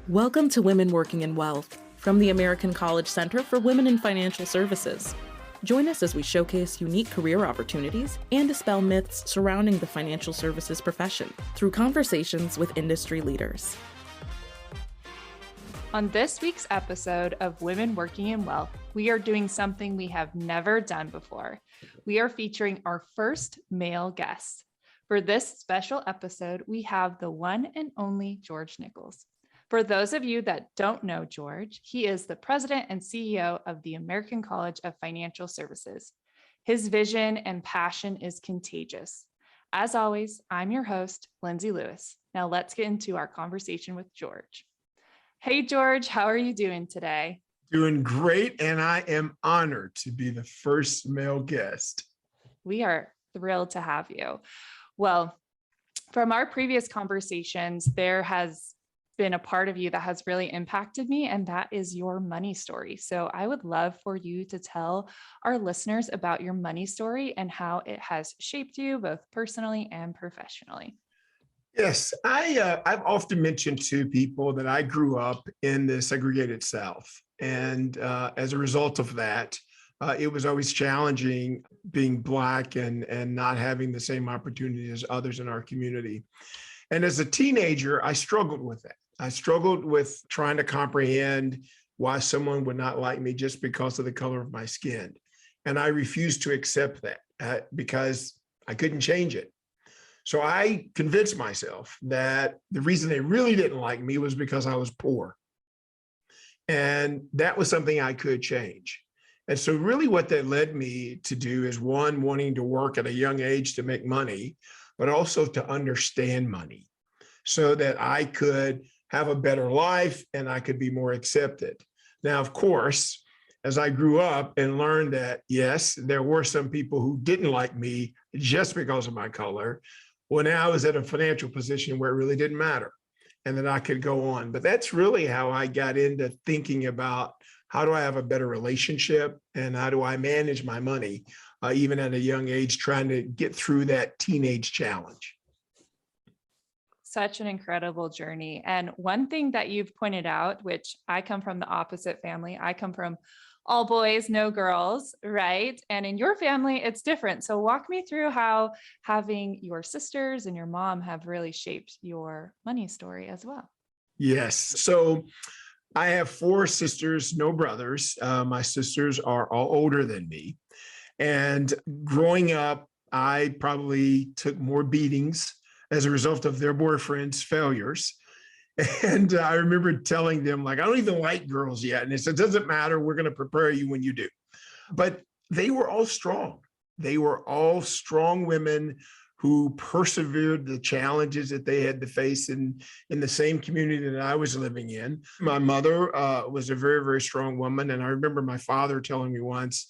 Welcome to Women Working in Wealth from the American College Center for Women in Financial Services. Join us as we showcase unique career opportunities and dispel myths surrounding the financial services profession through conversations with industry leaders. On this week's episode of Women Working in Wealth, we are doing something we have never done before. We are featuring our first male guest. For this special episode, we have the one and only George Nichols. For those of you that don't know George, he is the president and CEO of the American College of Financial Services. His vision and passion is contagious. As always, I'm your host, Lindsey Lewis. Now let's get into our conversation with George. Hey, George, how are you doing today? Doing great, and I am honored to be the first male guest. We are thrilled to have you. Well, from our previous conversations, there has been a part of you that has really impacted me, and that is your money story. So I would love for you to tell our listeners about your money story and how it has shaped you both personally and professionally. Yes, I've often mentioned to people that I grew up in the segregated South. And as a result of that, it was always challenging being Black and not having the same opportunity as others in our community. And as a teenager, I struggled with that. I struggled with trying to comprehend why someone would not like me just because of the color of my skin. And I refused to accept that because I couldn't change it. So I convinced myself that the reason they really didn't like me was because I was poor. And that was something I could change. And so really what that led me to do is, one, wanting to work at a young age to make money, but also to understand money so that I could have a better life and I could be more accepted. Now, of course, as I grew up and learned that, yes, there were some people who didn't like me just because of my color, well, now I was at a financial position where it really didn't matter and that I could go on. But that's really how I got into thinking about how do I have a better relationship and how do I manage my money, even at a young age, trying to get through that teenage challenge. Such an incredible journey. And one thing that you've pointed out, which I come from the opposite family, I come from all boys, no girls, right? And in your family, it's different. So walk me through how having your sisters and your mom have really shaped your money story as well. Yes. So I have 4 sisters, no brothers. My sisters are all older than me. And growing up, I probably took more beatings as a result of their boyfriends' failures. And I remember telling them, like, I don't even like girls yet. And they said, it doesn't matter. We're going to prepare you when you do. But they were all strong. They were all strong women who persevered the challenges that they had to face in the same community that I was living in. My mother was a very, very strong woman. And I remember my father telling me once,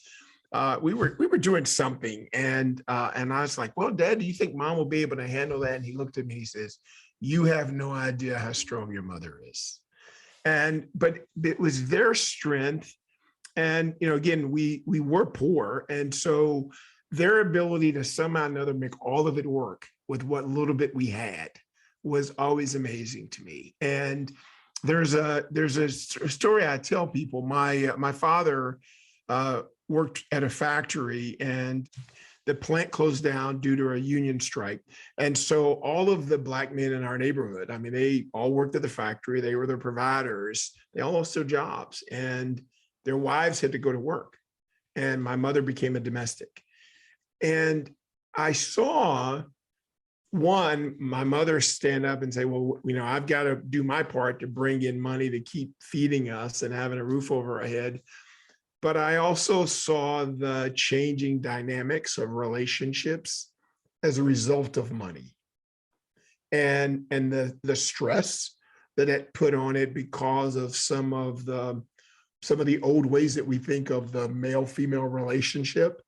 we were doing something, and I was like, well, Dad, do you think Mom will be able to handle that? And he looked at me, he says, you have no idea how strong your mother is. But it was their strength. And, again, we were poor. And so their ability to somehow or another make all of it work with what little bit we had was always amazing to me. And there's a story I tell people. My father worked at a factory, and the plant closed down due to a union strike. And so all of the Black men in our neighborhood, I mean, they all worked at the factory. They were the providers. They all lost their jobs, and their wives had to go to work. And my mother became a domestic. And I saw, one, my mother stand up and say, well, I've got to do my part to bring in money to keep feeding us and having a roof over our head. But I also saw the changing dynamics of relationships as a result of money, and the stress that it put on it because of some of the old ways that we think of the male-female relationship,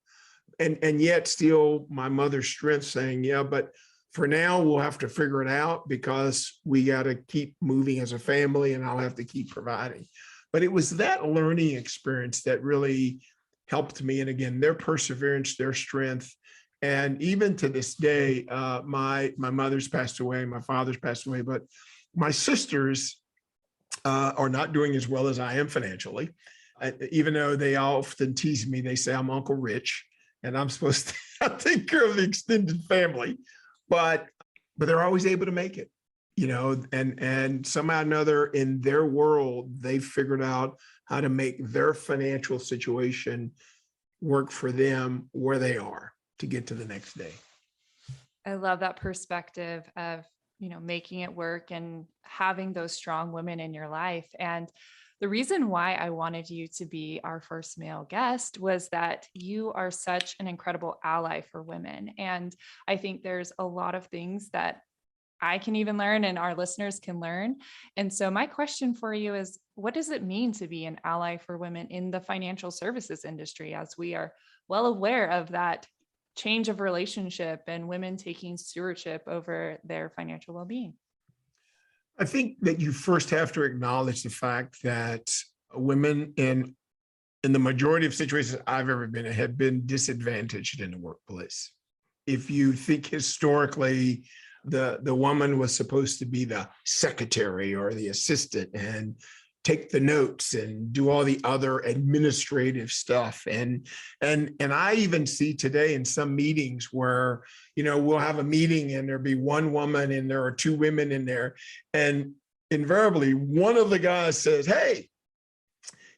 and yet still my mother's strength saying, yeah, but for now we'll have to figure it out because we got to keep moving as a family, and I'll have to keep providing. But it was that learning experience that really helped me. And again, their perseverance, their strength. And even to this day, my mother's passed away, my father's passed away, but my sisters are not doing as well as I am financially. Even though they often tease me, they say I'm Uncle Rich and I'm supposed to take care of the extended family, but they're always able to make it, and somehow or another in their world, they've figured out how to make their financial situation work for them where they are to get to the next day. I love that perspective of, making it work and having those strong women in your life. And the reason why I wanted you to be our first male guest was that you are such an incredible ally for women. And I think there's a lot of things that I can even learn and our listeners can learn. And so my question for you is, what does it mean to be an ally for women in the financial services industry, as we are well aware of that change of relationship and women taking stewardship over their financial well-being? I think that you first have to acknowledge the fact that women in the majority of situations I've ever been in have been disadvantaged in the workplace. If you think historically, the woman was supposed to be the secretary or the assistant and take the notes and do all the other administrative stuff. And I even see today in some meetings where, we'll have a meeting and there'll be one woman and there are two women in there. And invariably, one of the guys says, "Hey,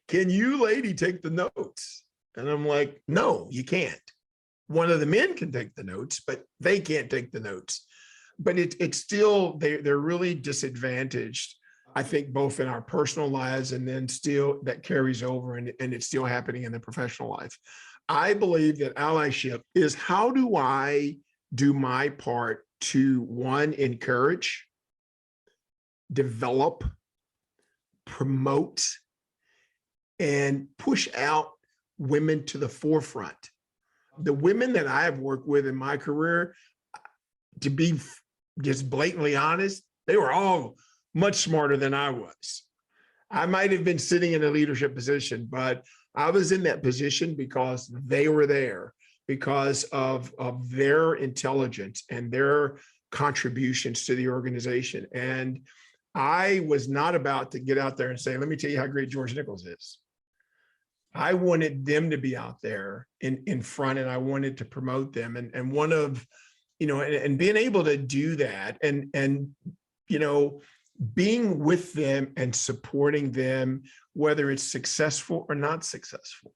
can you lady take the notes?" And I'm like, "No, you can't." One of the men can take the notes, but they can't take the notes. But it's still, they're really disadvantaged, I think, both in our personal lives and then still that carries over and it's still happening in the professional life. I believe that allyship is, how do I do my part to, one, encourage, develop, promote, and push out women to the forefront. The women that I have worked with in my career, to be just blatantly honest, they were all much smarter than I was. I might have been sitting in a leadership position, but I was in that position because they were there, because of their intelligence and their contributions to the organization. And I was not about to get out there and say, "Let me tell you how great George Nichols is." I wanted them to be out there in front, and I wanted to promote them. And one of, and being able to do that and being with them and supporting them, whether it's successful or not successful,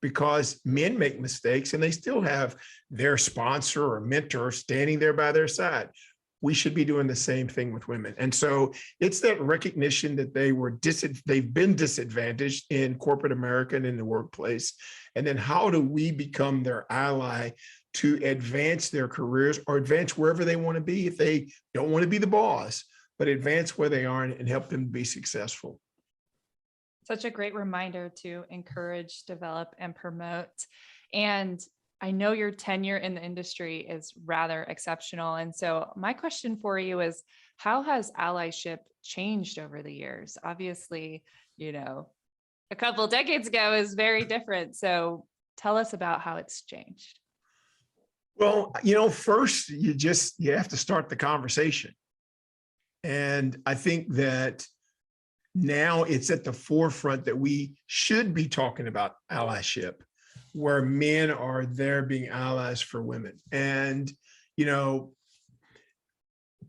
because men make mistakes and they still have their sponsor or mentor standing there by their side. We should be doing the same thing with women. And so it's that recognition that they've been disadvantaged in corporate America and in the workplace. And then how do we become their ally to advance their careers or advance wherever they want to be, if they don't want to be the boss, but advance where they are and help them be successful. Such a great reminder to encourage, develop, and promote. And I know your tenure in the industry is rather exceptional. And so my question for you is, how has allyship changed over the years? Obviously, a couple of decades ago is very different. So tell us about how it's changed. Well, first you have to start the conversation. And I think that now it's at the forefront that we should be talking about allyship, where men are there being allies for women. And,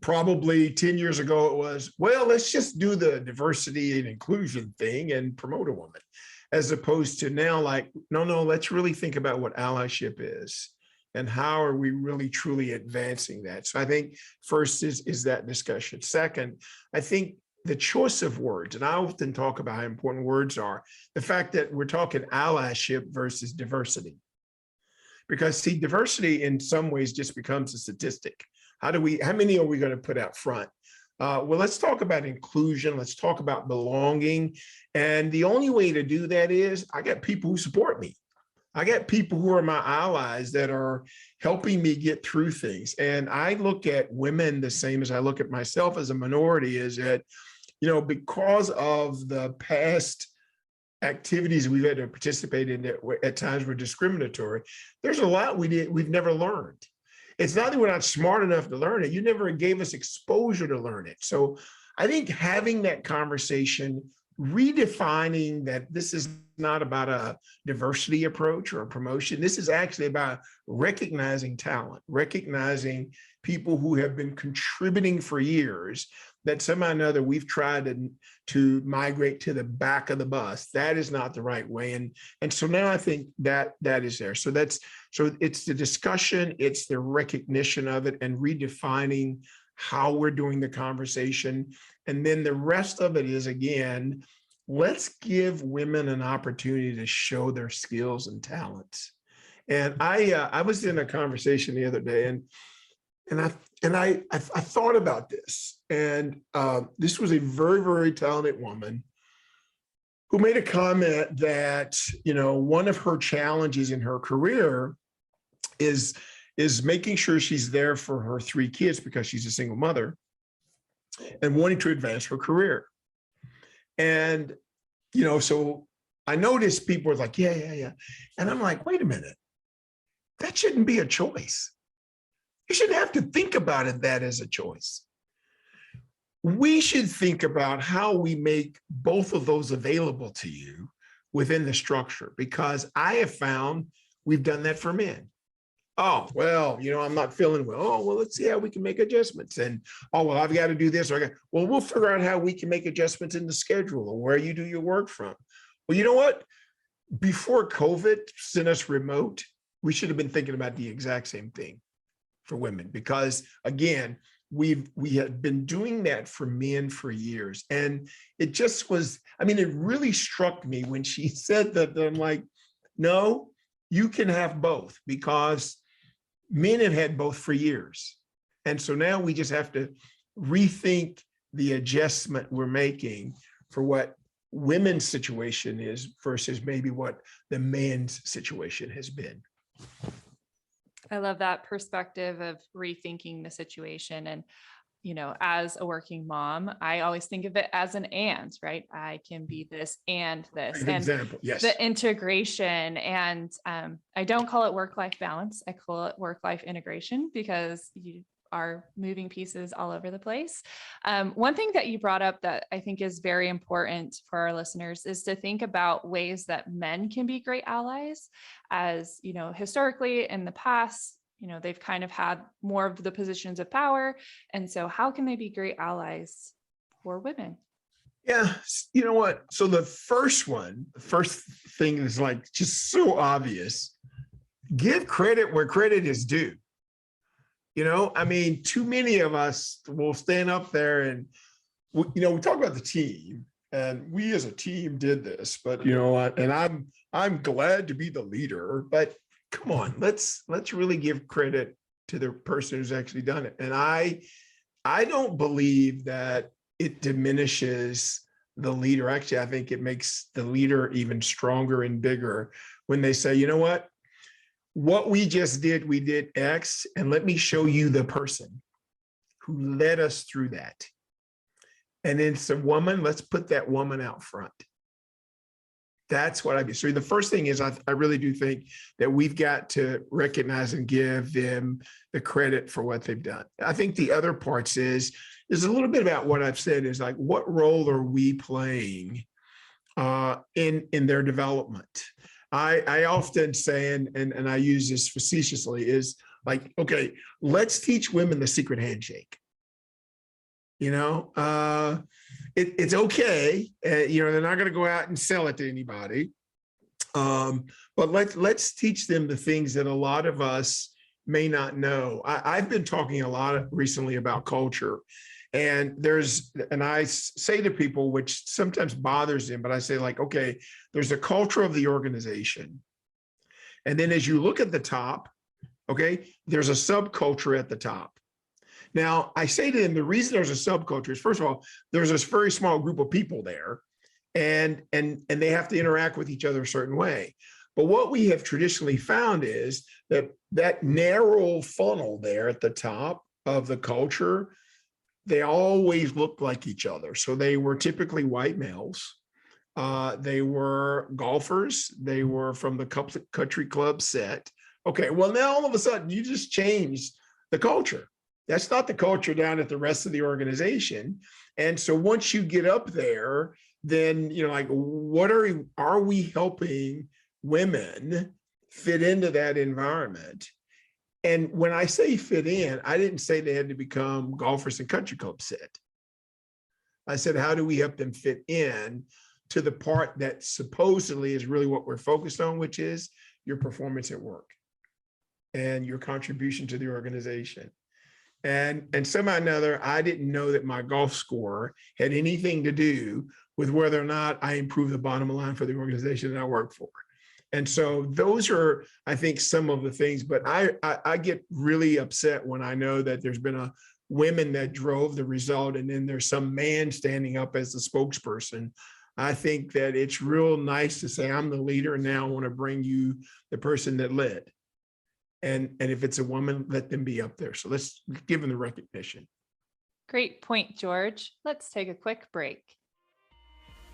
probably 10 years ago it was, well, let's just do the diversity and inclusion thing and promote a woman, as opposed to now, like, no, let's really think about what allyship is and how are we really truly advancing that. So I think first is that discussion. Second, I think the choice of words, and I often talk about how important words are, the fact that we're talking allyship versus diversity. Because see, diversity in some ways just becomes a statistic. How many are we going to put out front? Well, let's talk about inclusion. Let's talk about belonging. And the only way to do that is I got people who support me. I got people who are my allies that are helping me get through things. And I look at women the same as I look at myself as a minority, is that, because of the past activities we've had to participate in that at times were discriminatory, there's a lot we've never learned. It's not that we're not smart enough to learn it. You never gave us exposure to learn it. So I think having that conversation, redefining that this is not about a diversity approach or a promotion. This is actually about recognizing talent, recognizing people who have been contributing for years that somehow or another we've tried to migrate to the back of the bus. That is not the right way. And so now I think that is there. So it's the discussion, it's the recognition of it and redefining how we're doing the conversation. And then the rest of it is, again, let's give women an opportunity to show their skills and talents. And I was in a conversation the other day, and I thought about this. And this was a very, very talented woman who made a comment that, one of her challenges in her career is making sure she's there for her 3 kids because she's a single mother and wanting to advance her career. And, so I noticed people were like, yeah. And I'm like, wait a minute, that shouldn't be a choice. You shouldn't have to think about it that as a choice. We should think about how we make both of those available to you within the structure, because I have found we've done that for men. Oh, well, I'm not feeling well. Oh, well, let's see how we can make adjustments. And, oh, well, I've got to do this. Well, we'll figure out how we can make adjustments in the schedule or where you do your work from. Well, you know what? Before COVID sent us remote, we should have been thinking about the exact same thing for women, because again, we had been doing that for men for years. And it just was, it really struck me when she said that. I'm like, no, you can have both, because men have had both for years. And so now we just have to rethink the adjustment we're making for what women's situation is versus maybe what the man's situation has been. I love that perspective of rethinking the situation. And, as a working mom, I always think of it as an and, right? I can be this and this. An example, yes. The integration. And I don't call it work-life balance. I call it work-life integration, because you are moving pieces all over the place. One thing that you brought up that I think is very important for our listeners is to think about ways that men can be great allies. As historically in the past, they've kind of had more of the positions of power. And so how can they be great allies for women? Yeah, you know what? So the first thing is like just so obvious. Give credit where credit is due. Too many of us will stand up there and, we talk about the team, and we as a team did this, but and I'm glad to be the leader, but come on, let's really give credit to the person who's actually done it. And I don't believe that it diminishes the leader. Actually, I think it makes the leader even stronger and bigger when they say, what we just did, we did X, and let me show you the person who led us through that. And it's a woman, let's put that woman out front. That's what I do. So the first thing is I really do think that we've got to recognize and give them the credit for what they've done. I think the other parts is a little bit about what I've said is like, what role are we playing in their development? I often say, and I use this facetiously, is like, okay, let's teach women the secret handshake. It's okay. They're not going to go out and sell it to anybody. But let's teach them the things that a lot of us may not know. I've been talking a lot recently about culture. And I say to people, which sometimes bothers them, but I say like, okay, there's a culture of the organization. And then as you look at the top, okay, there's a subculture at the top. Now, I say to them, the reason there's a subculture is, first of all, there's this very small group of people there, and they have to interact with each other a certain way. But what we have traditionally found is that narrow funnel there at the top of the culture, they always looked like each other. So they were typically white males. They were golfers. They were from the country club set. Okay, well, now all of a sudden you just changed the culture. That's not the culture down at the rest of the organization. And so once you get up there, then, like, what are we helping women fit into that environment? And when I say fit in, I didn't say they had to become golfers and country club set. I said, how do we help them fit in to the part that supposedly is really what we're focused on, which is your performance at work and your contribution to the organization. And somehow or another, I didn't know that my golf score had anything to do with whether or not I improved the bottom line for the organization that I work for. And so those are, I think, some of the things, but I get really upset when I know that there's been a women that drove the result, and then there's some man standing up as the spokesperson. I think that it's real nice to say, I'm the leader, and now I want to bring you the person that led. And if it's a woman, let them be up there. So let's give them the recognition. Great point, George. Let's take a quick break.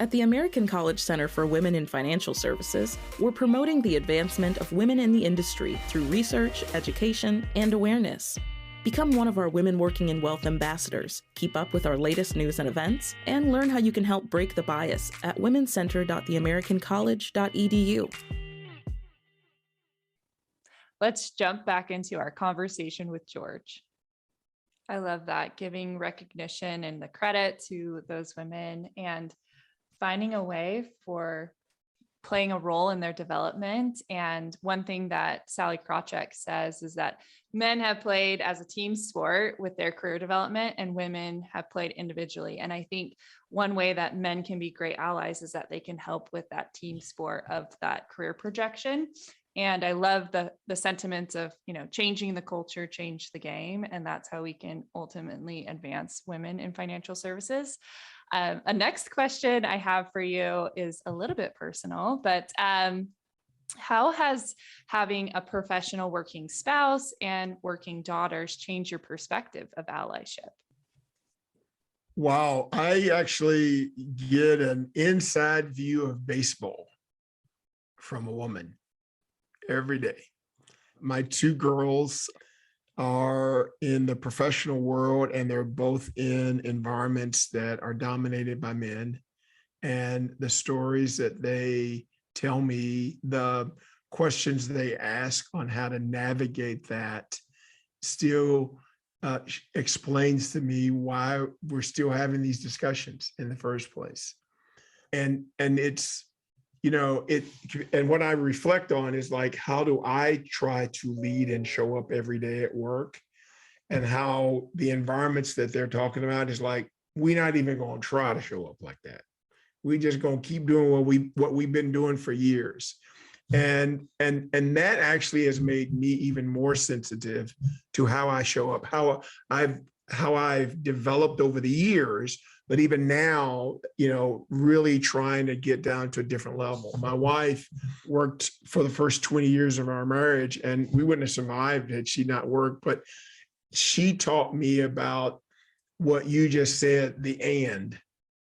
At the American College Center for Women in Financial Services, we're promoting the advancement of women in the industry through research, education, and awareness. Become one of our Women Working in Wealth ambassadors, keep up with our latest news and events, and learn how you can help break the bias at womencenter.theamericancollege.edu. Let's jump back into our conversation with George. I love that, giving recognition and the credit to those women and finding a way for playing a role in their development. And one thing that Sally Krawcheck says is that men have played as a team sport with their career development and women have played individually. And I think one way that men can be great allies is that they can help with that team sport of that career projection. And I love the sentiments of, changing the culture, change the game. And that's how we can ultimately advance women in financial services. A next question I have for you is a little bit personal, but how has having a professional working spouse and working daughters changed your perspective of allyship? Wow, I actually get an inside view of baseball from a woman every day. My two girls are in the professional world, and they're both in environments that are dominated by men. And the stories that they tell me, the questions they ask on how to navigate that still explains to me why we're still having these discussions in the first place. And it's, and what I reflect on is like, how do I try to lead and show up every day at work? And how the environments that they're talking about is like, we're not even going to try to show up like that. We just going to keep doing what we've been doing for years. And that actually has made me even more sensitive to how I show up, how I've developed over the years. But even now, really trying to get down to a different level. My wife worked for the first 20 years of our marriage, and we wouldn't have survived had she not worked. But she taught me about what you just said, the and,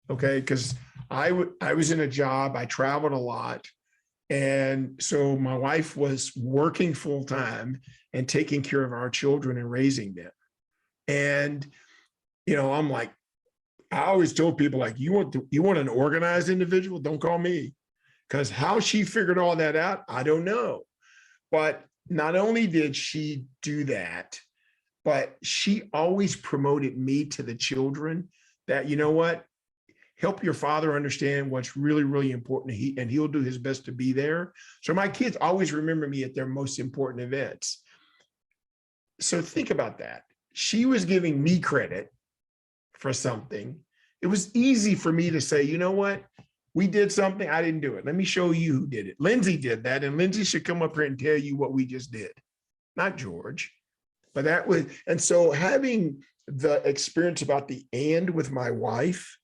okay? Because I was in a job, I traveled a lot. And so my wife was working full time and taking care of our children and raising them. And, I'm like, I always told people, like, you want an organized individual? Don't call me. Because how she figured all that out, I don't know. But not only did she do that, but she always promoted me to the children that, help your father understand what's really, really important. And he'll do his best to be there. So my kids always remember me at their most important events. So think about that. She was giving me credit for something. It was easy for me to say, you know what? We did something. I didn't do it. Let me show you who did it. Lindsey did that. And Lindsey should come up here and tell you what we just did. Not George. But that was, and so having the experience about the and with my wife,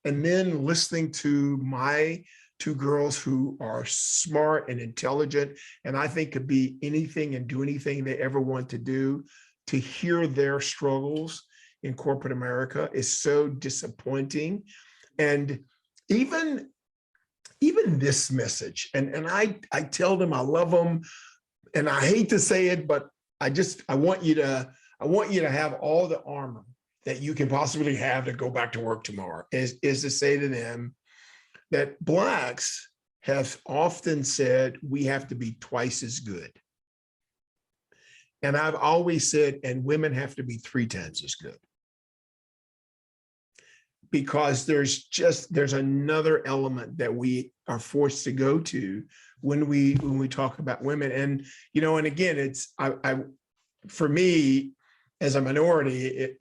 and then listening to my two girls who are smart and intelligent, and I think could be anything and do anything they ever want to do, to hear their struggles in corporate America is so disappointing. And even this message, and I tell them I love them, and I hate to say it, but I want you to I want you to have all the armor that you can possibly have to go back to work tomorrow, is to say to them that Blacks have often said we have to be twice as good. And I've always said, and women have to be 3 times as good. Because there's another element that we are forced to go to when we talk about women. And, and again, it's, for me, as a minority,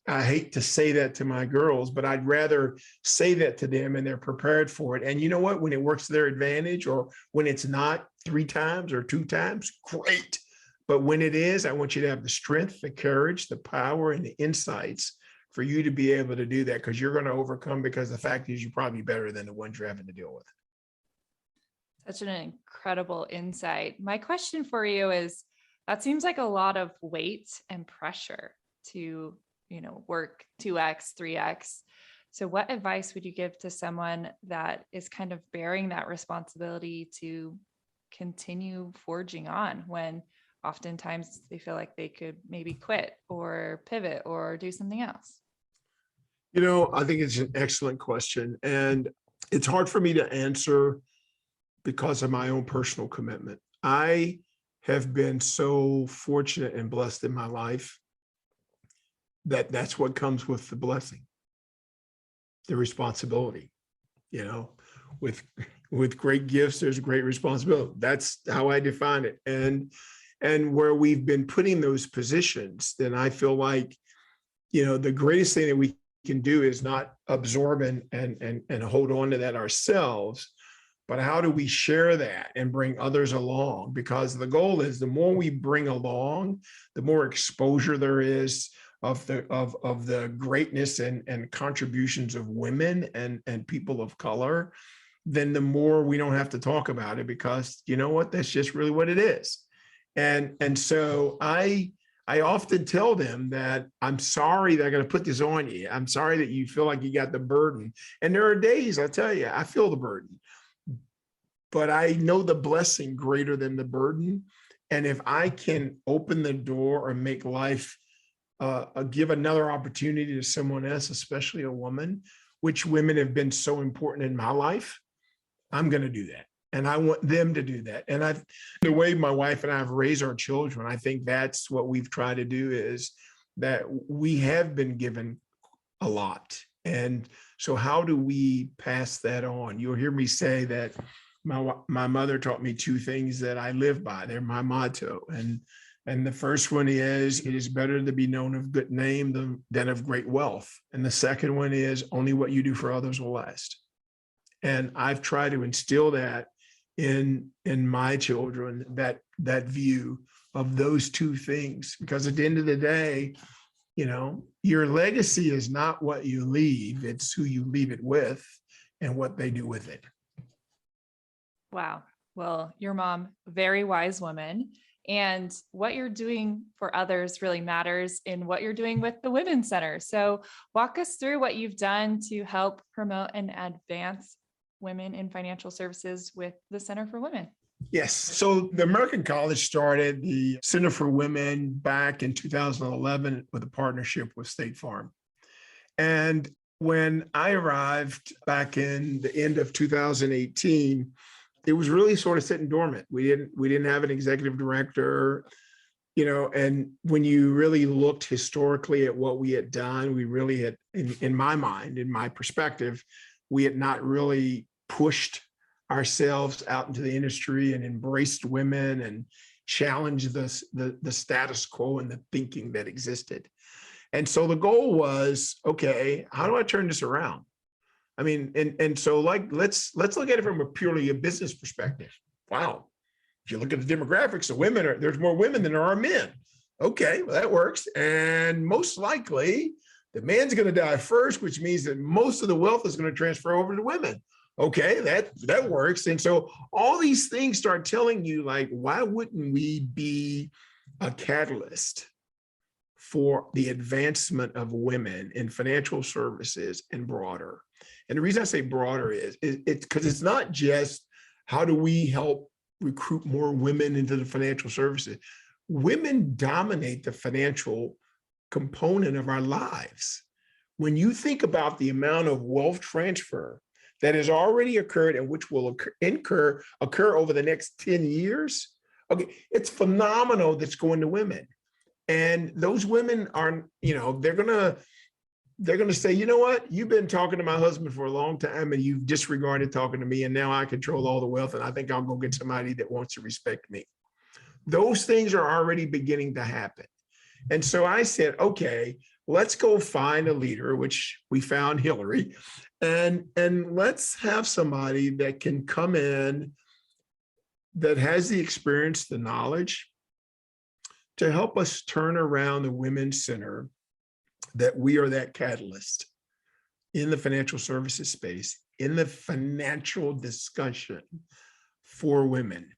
I hate to say that to my girls, but I'd rather say that to them and they're prepared for it. And you know what, when it works to their advantage, or when it's not 3 times or 2 times, great. But when it is, I want you to have the strength, the courage, the power, and the insights for you to be able to do that, because you're going to overcome, because the fact is you're probably better than the ones you're having to deal with. Such an incredible insight. My question for you is, that seems like a lot of weight and pressure to, work 2x, 3x. So what advice would you give to someone that is kind of bearing that responsibility to continue forging on when oftentimes they feel like they could maybe quit or pivot or do something else? I think it's an excellent question. And it's hard for me to answer because of my own personal commitment. I have been so fortunate and blessed in my life that that's what comes with the blessing, the responsibility. With great gifts, there's great responsibility. That's how I define it. And where we've been putting those positions, then I feel like, the greatest thing that we can do is not absorb and hold on to that ourselves, but how do we share that and bring others along? Because the goal is, the more we bring along, the more exposure there is of the greatness and contributions of women and people of color, then the more we don't have to talk about it, because you know what, that's just really what it is. And so I often tell them that I'm sorry that I got to put this on you. I'm sorry that you feel like you got the burden. And there are days, I tell you, I feel the burden, but I know the blessing greater than the burden. And if I can open the door or make life, give another opportunity to someone else, especially a woman, which women have been so important in my life, I'm going to do that. And I want them to do that. And the way my wife and I have raised our children, I think that's what we've tried to do, is that we have been given a lot. And so how do we pass that on? You'll hear me say that my mother taught me 2 things that I live by. They're my motto. And the first one is, it is better to be known of good name than of great wealth. And the second one is, only what you do for others will last. And I've tried to instill that in my children, that view of those 2 things, because at the end of the day, your legacy is not what you leave, it's who you leave it with and what they do with it. Wow. Well, your mom, very wise woman, and what you're doing for others really matters in what you're doing with the Women's Center. So walk us through what you've done to help promote and advance women in financial services with the Center for Women. Yes. So the American College started the Center for Women back in 2011 with a partnership with State Farm. And when I arrived back in the end of 2018, it was really sort of sitting dormant. We didn't have an executive director, and when you really looked historically at what we had done, we really had, in my mind, in my perspective, we had not really pushed ourselves out into the industry and embraced women and challenged the status quo and the thinking that existed. And so the goal was, okay, how do I turn this around? I mean, and so let's look at it from purely a business perspective. Wow. If you look at the demographics of women, there's more women than there are men. Okay, well, that works. And most likely the man's going to die first, which means that most of the wealth is going to transfer over to women. Okay, that works. And so all these things start telling you, why wouldn't we be a catalyst for the advancement of women in financial services and broader? And the reason I say broader is it's because it's not just how do we help recruit more women into the financial services. Women dominate the financial component of our lives. When you think about the amount of wealth transfer that has already occurred and which will occur over the next 10 years, okay, it's phenomenal that's going to women. And those women are, they're gonna say, you know what, you've been talking to my husband for a long time and you've disregarded talking to me, and now I control all the wealth, and I think I'll go get somebody that wants to respect me. Those things are already beginning to happen. And so I said, okay, let's go find a leader, which we found Hillary, and let's have somebody that can come in that has the experience, the knowledge to help us turn around the Women's Center, that we are that catalyst in the financial services space, in the financial discussion for women.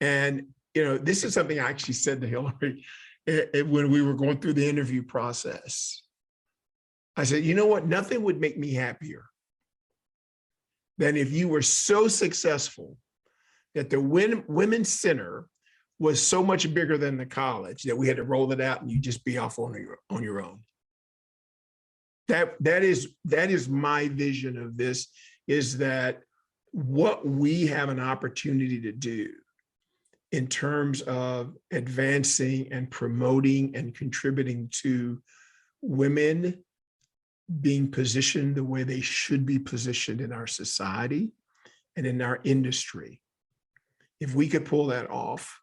And, this is something I actually said to Hillary when we were going through the interview process. I said, you know what? Nothing would make me happier than if you were so successful that the Women's Center was so much bigger than the college that we had to roll it out and you just be off on your own. That is my vision of this, is that what we have an opportunity to do in terms of advancing and promoting and contributing to women being positioned the way they should be positioned in our society and in our industry. If we could pull that off,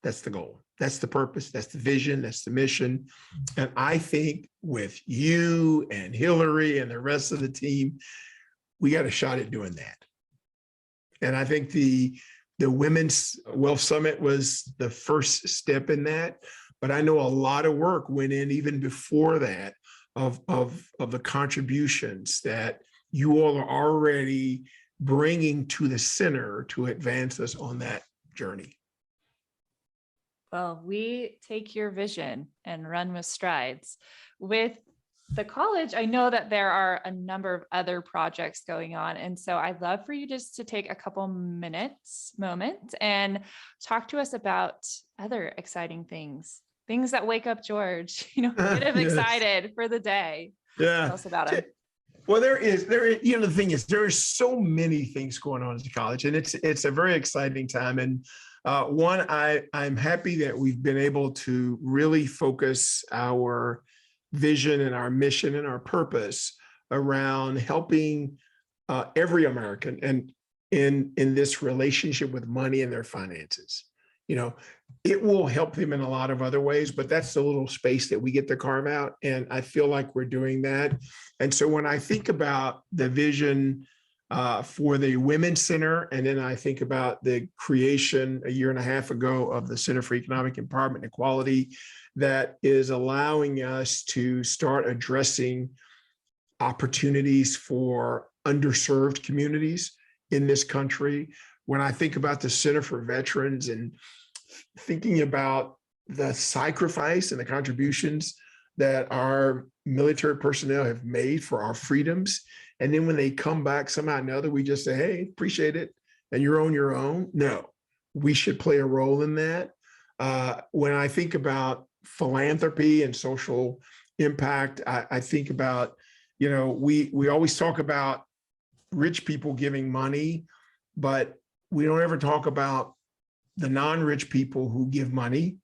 that's the goal. That's the purpose. That's the vision. That's the mission. And I think with you and Hillary and the rest of the team, we got a shot at doing that. And I think the Women's Wealth Summit was the first step in that. But I know a lot of work went in even before that of the contributions that you all are already bringing to the center to advance us on that journey. Well, we take your vision and run with strides. With the college, I know that there are a number of other projects going on. And so I'd love for you just to take a couple moments and talk to us about other exciting things that wake up George, get him excited for the day. Yeah. Tell us about it. Well, the thing is, there are so many things going on at the college, and it's a very exciting time. And I'm happy that we've been able to really focus our vision and our mission and our purpose around helping every American and in this relationship with money and their finances. It will help them in a lot of other ways, but that's the little space that we get to carve out. And I feel like we're doing that. And so when I think about the vision for the Women's Center, and then I think about the creation a year and a half ago of the Center for Economic Empowerment and Equality, that is allowing us to start addressing opportunities for underserved communities in this country. When I think about the Center for Veterans and thinking about the sacrifice and the contributions that our military personnel have made for our freedoms, and then when they come back somehow or another, we just say, hey, appreciate it, and you're on your own. No, we should play a role in that. When I think about philanthropy and social impact, I think about, we always talk about rich people giving money, but we don't ever talk about the non-rich people who give money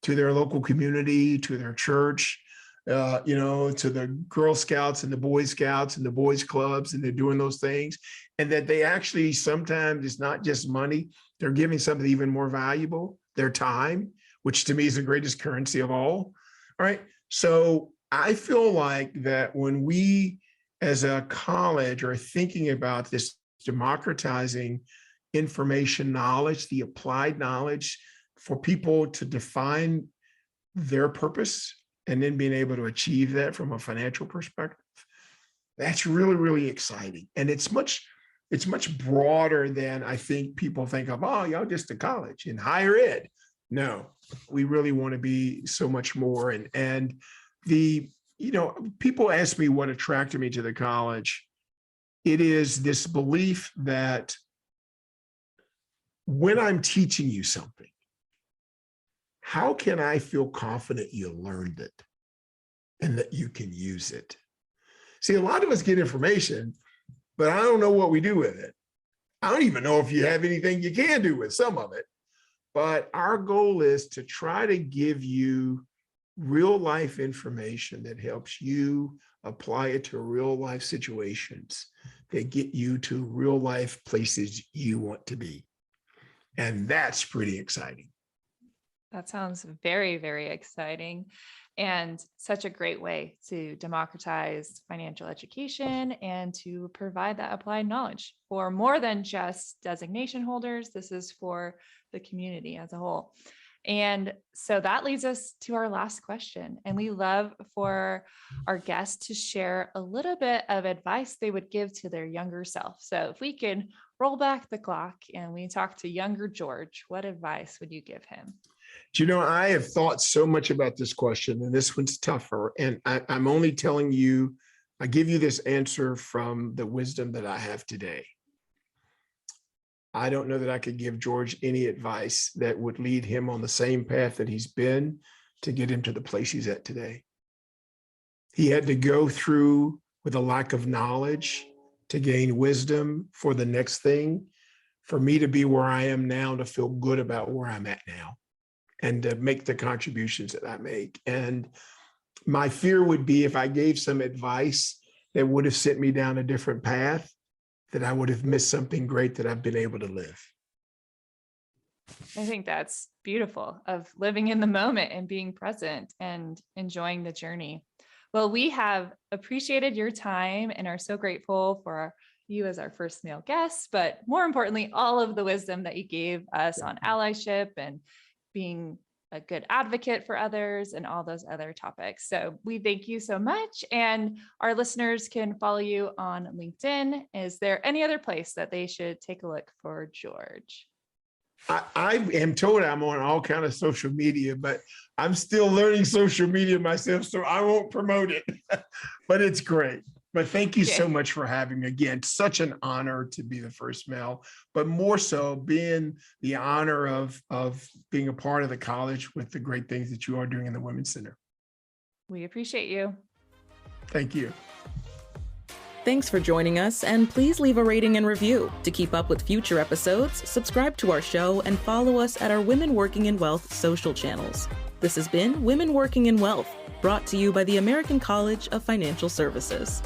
to their local community, to their church, to the Girl Scouts and the Boy Scouts and the boys clubs, and they're doing those things. And that they actually, sometimes it's not just money, they're giving something even more valuable, their time, which to me is the greatest currency of all. All right. So I feel like that when we as a college are thinking about this democratizing information knowledge, the applied knowledge for people to define their purpose and then being able to achieve that from a financial perspective, that's really, really exciting. And it's much broader than I think people think of, oh, y'all just a college in higher ed. No, we really want to be so much more. And people ask me what attracted me to the college. It is this belief that when I'm teaching you something, how can I feel confident you learned it? and that you can use it. See, a lot of us get information, but I don't know what we do with it. I don't even know if you have anything you can do with some of it. But our goal is to try to give you real life information that helps you apply it to real life situations that get you to real life places you want to be. And that's pretty exciting. That sounds very, very exciting, and such a great way to democratize financial education and to provide that applied knowledge for more than just designation holders. This is for the community as a whole. And so that leads us to our last question. And we love for our guests to share a little bit of advice they would give to their younger self. So if we can roll back the clock and we talk to younger George, what advice would you give him? Do you know, I have thought so much about this question, and this one's tougher. And I'm only telling you, I give you this answer from the wisdom that I have today. I don't know that I could give George any advice that would lead him on the same path that he's been to get him to the place he's at today. He had to go through with a lack of knowledge to gain wisdom for the next thing, for me to be where I am now, to feel good about where I'm at now and to make the contributions that I make. And my fear would be if I gave some advice that would have sent me down a different path, that I would have missed something great that I've been able to live. I think that's beautiful, of living in the moment and being present and enjoying the journey. Well, we have appreciated your time and are so grateful for you as our first male guest, but more importantly, all of the wisdom that you gave us on allyship and being a good advocate for others and all those other topics. So we thank you so much. And our listeners can follow you on LinkedIn. Is there any other place that they should take a look for George? I am told I'm on all kind of social media, but I'm still learning social media myself, so I won't promote it, but it's great. But thank you so much for having me again. Such an honor to be the first male, but more so being the honor of being a part of the college with the great things that you are doing in the Women's Center. We appreciate you. Thank you. Thanks for joining us, and please leave a rating and review. To keep up with future episodes, subscribe to our show and follow us at our Women Working in Wealth social channels. This has been Women Working in Wealth, brought to you by the American College of Financial Services.